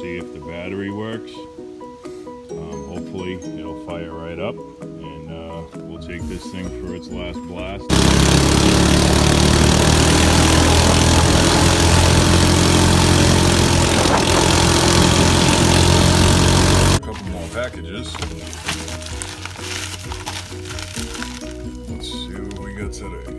see if the battery works. Hopefully it'll fire right up, and we'll take this thing for its last blast. A couple more packages. Let's see what we got today.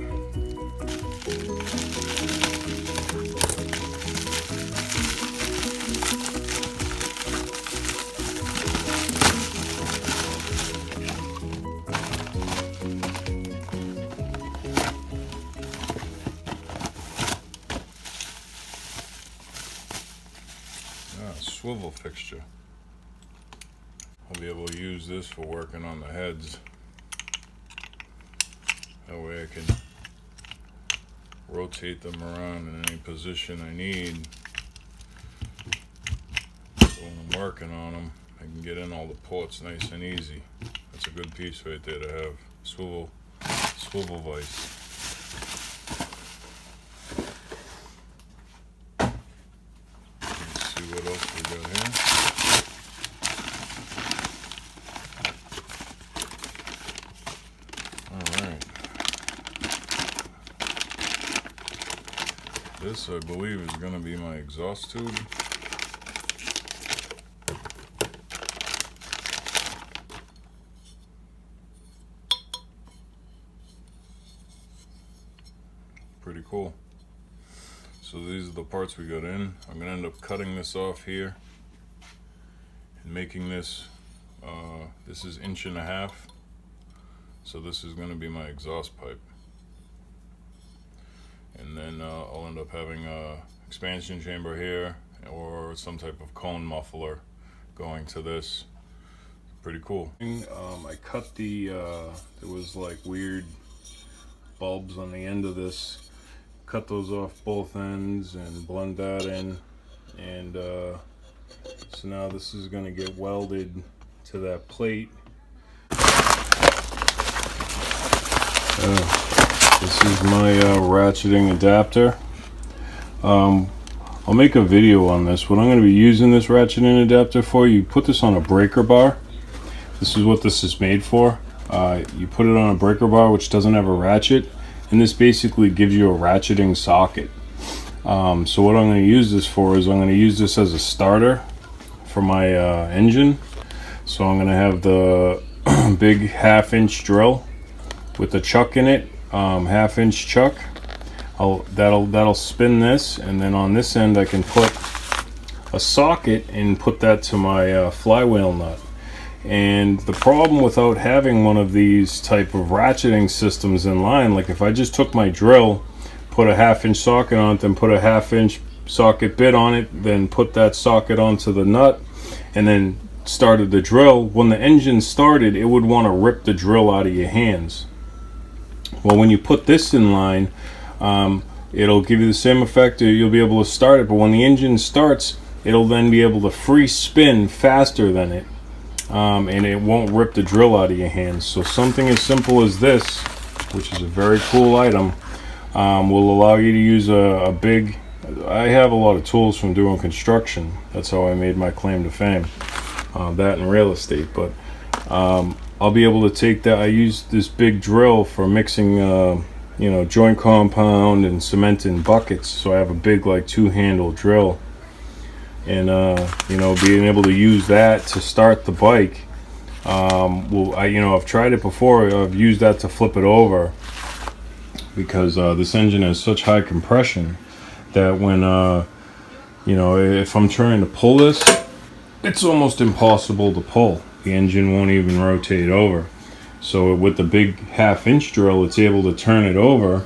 Swivel fixture. I'll be able to use this for working on the heads. That way I can rotate them around in any position I need. So when I'm working on them, I can get in all the ports nice and easy. That's a good piece right there to have. Swivel vise. What else we got here? Alright. This, I believe, is going to be my exhaust tube. Pretty cool. So these are the parts we got in. I'm going to end up cutting this off here and making this, this is 1.5 inches. So this is going to be my exhaust pipe. And then I'll end up having a expansion chamber here or some type of cone muffler going to this. Pretty cool. I cut the, there was like weird bulbs on the end of this. Cut those off both ends and blend that in, and so now this is going to get welded to that plate. This is my ratcheting adapter. I'll make a video on this. What I'm going to be using this ratcheting adapter for, you put this on a breaker bar. This is what this is made for. You put it on a breaker bar which doesn't have a ratchet, and this basically gives you a ratcheting socket. So what I'm going to use this for is I'm going to use this as a starter for my engine. So I'm going to have the big 1/2 inch drill with the chuck in it, 1/2 inch chuck. That'll spin this, and then on this end I can put a socket and put that to my flywheel nut. And the problem without having one of these type of ratcheting systems in line, like if I just took my drill, put a 1/2 inch socket on it, then put a 1/2 inch socket bit on it, then put that socket onto the nut, and then started the drill, when the engine started, it would want to rip the drill out of your hands. Well, when you put this in line, it'll give you the same effect. You'll be able to start it, but when the engine starts, it'll then be able to free spin faster than it. And it won't rip the drill out of your hands. So something as simple as this, which is a very cool item, will allow you to use a big, I have a lot of tools from doing construction. That's how I made my claim to fame, that in real estate. But I'll be able to take that. I use this big drill for mixing you know, joint compound and cement in buckets. So I have a big like 2-handle drill. And you know, being able to use that to start the bike, I've tried it before. I've used that to flip it over because this engine has such high compression that when you know, if I'm trying to pull this, it's almost impossible to pull. The engine won't even rotate over. So with the big 1/2 inch drill, it's able to turn it over.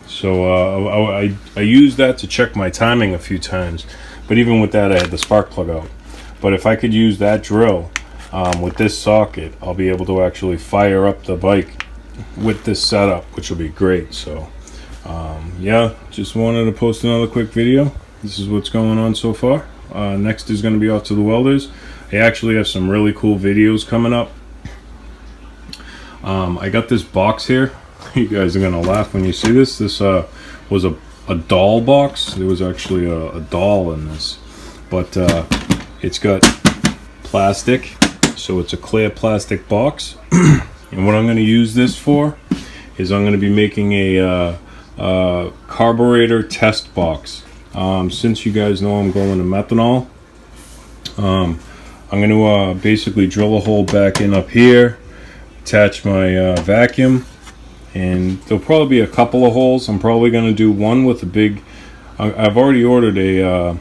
So I used that to check my timing a few times. But even with that, I had the spark plug out. But if I could use that drill with this socket, I'll be able to actually fire up the bike with this setup, which will be great. So yeah, just wanted to post another quick video. This is what's going on so far. Next is going to be off to the welders. I actually have some really cool videos coming up. I got this box here. You guys are going to laugh when you see this. This was a doll box. There was actually a doll in this. But It's got plastic, so it's a clear plastic box. And what I'm going to use this for is I'm going to be making a carburetor test box. Since you guys know I'm going to methanol, I'm going to basically drill a hole back in up here, attach my vacuum, and there'll probably be a couple of holes. I'm probably going to do one with a big, I've already ordered a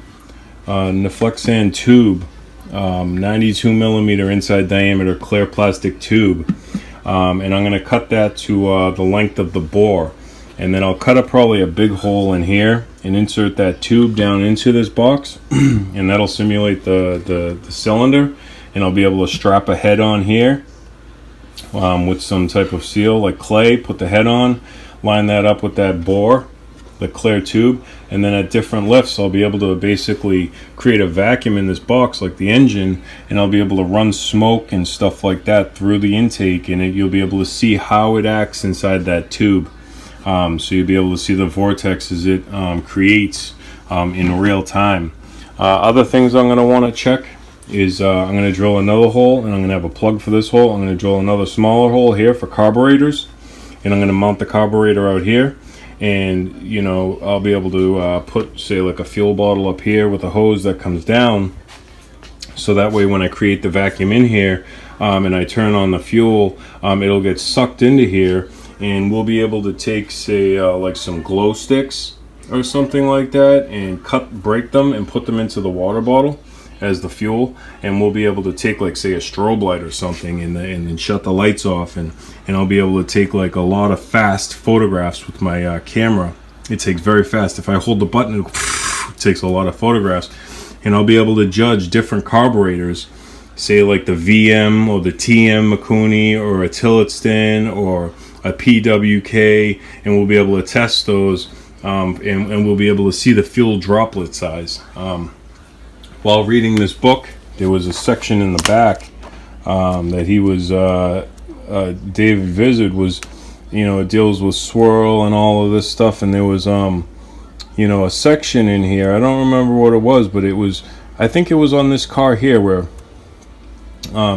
Neflexan tube, 92 millimeter inside diameter clear plastic tube, and I'm going to cut that to the length of the bore, and then I'll cut up probably a big hole in here and insert that tube down into this box, and that'll simulate the cylinder, and I'll be able to strap a head on here with some type of seal like clay, put the head on, line that up with that bore, the clear tube, and then at different lifts I'll be able to basically create a vacuum in this box like the engine, and I'll be able to run smoke and stuff like that through the intake, and you'll be able to see how it acts inside that tube. So you'll be able to see the vortexes it creates in real time. Other things I'm going to want to check is I'm going to drill another hole, and I'm going to have a plug for this hole. I'm going to drill another smaller hole here for carburetors, and I'm going to mount the carburetor out here. And you know, I'll be able to put, say, like a fuel bottle up here with a hose that comes down, so that way when I create the vacuum in here and I turn on the fuel, it'll get sucked into here, and we'll be able to take, say, like some glow sticks or something like that, and break them and put them into the water bottle as the fuel, and we'll be able to take, like, say, a strobe light or something, and then shut the lights off, and I'll be able to take like a lot of fast photographs with my camera. It takes very fast. If I hold the button, it takes a lot of photographs, and I'll be able to judge different carburetors, say like the VM or the TM Mikuni or a Tillotson or a PWK, and we'll be able to test those, and we'll be able to see the fuel droplet size. While reading this book, there was a section in the back that he was, David Vizard was, you know, it deals with swirl and all of this stuff, and there was, you know, a section in here, I don't remember what it was, but it was, I think it was on this car here, where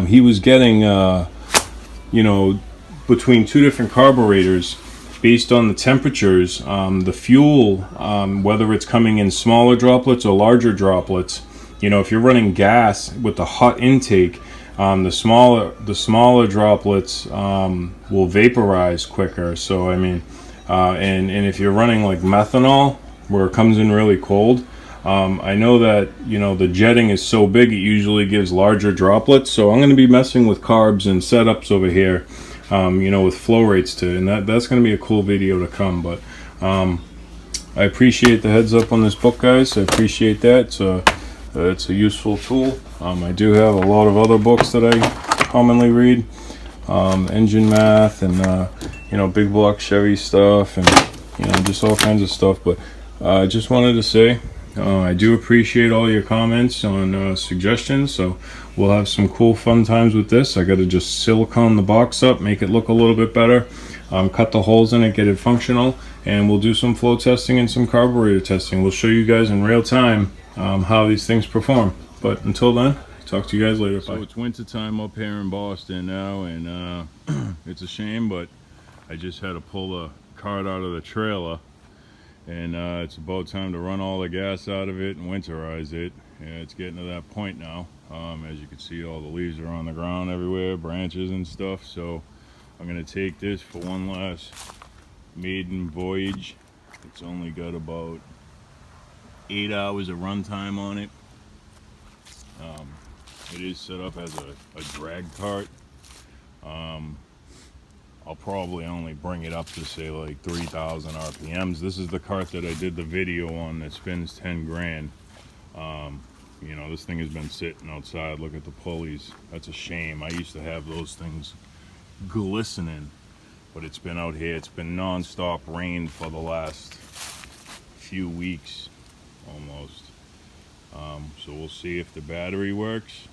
he was getting, you know, between two different carburetors, based on the temperatures, the fuel, whether it's coming in smaller droplets or larger droplets. You know, if you're running gas with the hot intake, the smaller droplets will vaporize quicker. So I mean, and if you're running like methanol, where it comes in really cold, I know that, you know, the jetting is so big it usually gives larger droplets. So I'm going to be messing with carbs and setups over here, you know, with flow rates too, and that's going to be a cool video to come. But I appreciate the heads up on this book, guys. I appreciate that. It's a useful tool. I do have a lot of other books that I commonly read, engine math and you know, big block Chevy stuff, and you know, just all kinds of stuff. But I just wanted to say I do appreciate all your comments on suggestions. So we'll have some cool fun times with this. I got to just silicone the box up, make it look a little bit better, cut the holes in it, get it functional, and we'll do some flow testing and some carburetor testing. We'll show you guys in real time how these things perform. But until then, talk to you guys later. Bye. So it's winter time up here in Boston now, and it's a shame, but I just had to pull the cart out of the trailer, and it's about time to run all the gas out of it and winterize it. Yeah, it's getting to that point now. As you can see, all the leaves are on the ground everywhere, branches and stuff. So I'm gonna take this for one last maiden voyage. It's only got about 8 hours of runtime on it. It is set up as a drag cart. I'll probably only bring it up to, say, like 3,000 RPMs. This is the cart that I did the video on that spins 10 grand. You know, this thing has been sitting outside. Look at the pulleys. That's a shame. I used to have those things glistening, but it's been out here. It's been non-stop rain for the last few weeks almost. So we'll see if the battery works.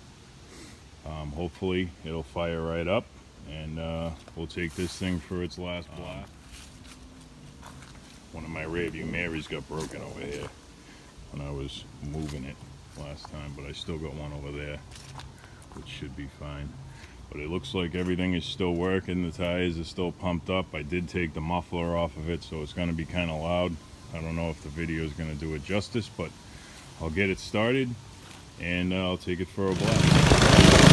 Hopefully it'll fire right up, and we'll take this thing for its last blast. One of my rearview mirrors got broken over here when I was moving it. last time, but I still got one over there, which should be fine. But it looks like everything is still working. The tires are still pumped up. I did take the muffler off of it, so it's going to be kind of loud. I don't know if the video is going to do it justice, but I'll get it started and I'll take it for a blast.